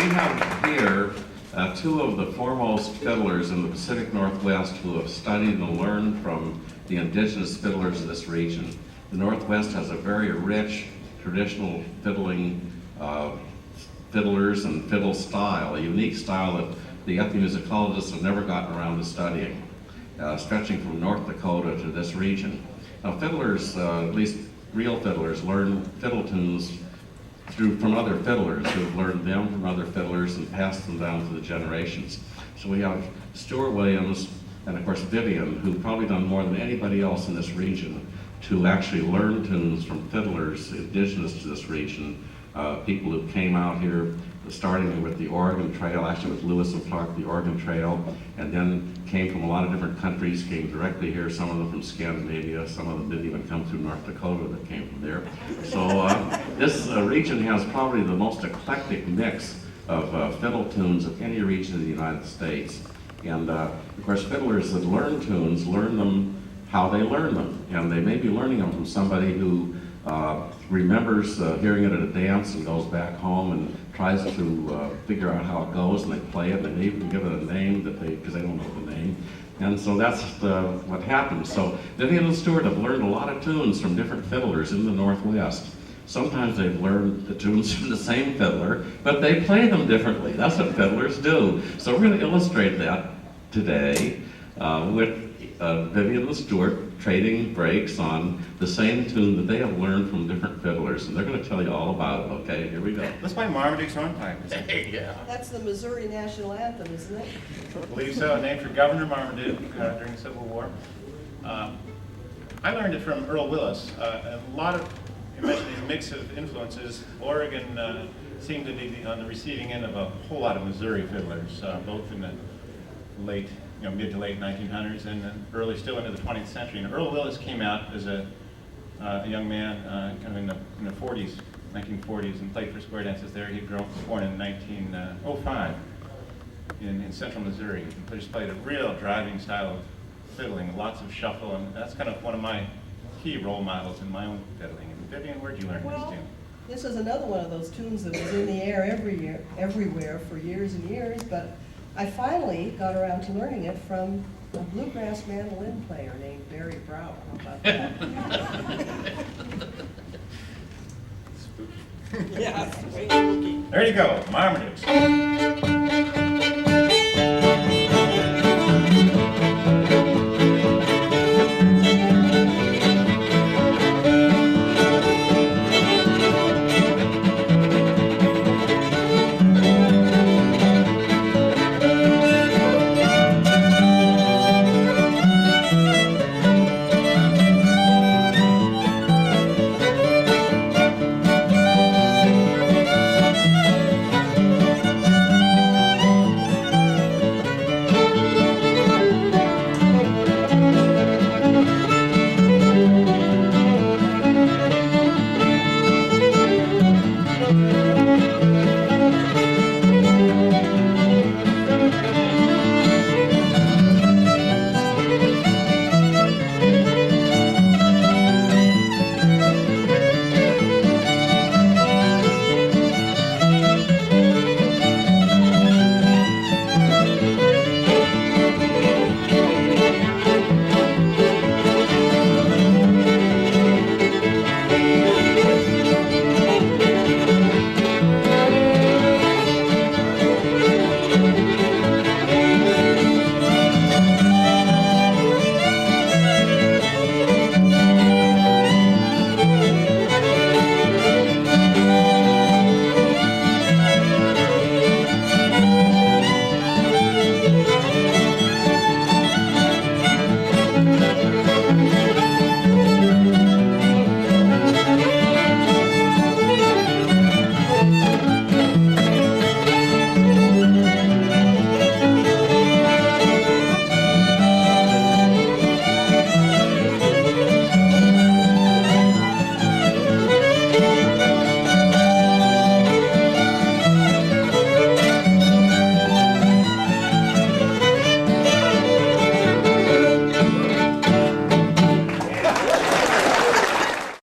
have here two of the foremost fiddlers in the Pacific Northwest who have studied and learned from the indigenous fiddlers of this region. The Northwest has a very rich traditional fiddling fiddlers and fiddle style, a unique style that the ethnomusicologists have never gotten around to studying, stretching from North Dakota to this region. Now fiddlers, at least real fiddlers, learn fiddle tunes from other fiddlers who've learned them from other fiddlers and passed them down to the generations. So we have Stuart Williams and of course Vivian, who've probably done more than anybody else in this region to actually learn tunes from fiddlers indigenous to this region, people who came out here starting with the Oregon Trail, actually with Lewis and Clark, the Oregon Trail, and then came from a lot of different countries, came directly here, some of them from Scandinavia, some of them didn't even come through North Dakota that came from there. So this region has probably the most eclectic mix of fiddle tunes of any region in the United States. And of course fiddlers that learn tunes learn them how they learn them. And they may be learning them from somebody who remembers hearing it at a dance and goes back home and tries to figure out how it goes, and they play it, and they may even give it a name because they don't know the name. And so that's what happens. So Vivian and Stuart have learned a lot of tunes from different fiddlers in the Northwest. Sometimes they've learned the tunes from the same fiddler, but they play them differently. That's what fiddlers do. So we're going to illustrate that today with Vivian and Stuart trading breaks on the same tune that they have learned from different fiddlers, and they're going to tell you all about it. Okay, here we go. Let's play Marmaduke's Hornpipe. Yeah. That's the Missouri national anthem, isn't it? I believe so, named for Governor Marmaduke during the Civil War. I learned it from Earl Willis. A lot of, you mentioned these mix of influences. Oregon seemed to be on the receiving end of a whole lot of Missouri fiddlers, both in the late, mid to late 1900s and then early still into the 20th century. And Earl Willis came out as a young man kind of in the 40s, 1940s, and played for square dances there. He was born in 1905 in central Missouri. He just played a real driving style of fiddling, lots of shuffle, and that's kind of one of my key role models in my own fiddling. And Vivian, where'd you learn this tune? This is another one of those tunes that was in the air everywhere for years and years, but I finally got around to learning it from a bluegrass mandolin player named Barry Brower. How about that? Spooky. Yeah, way spooky. There you go, Marmaduke's.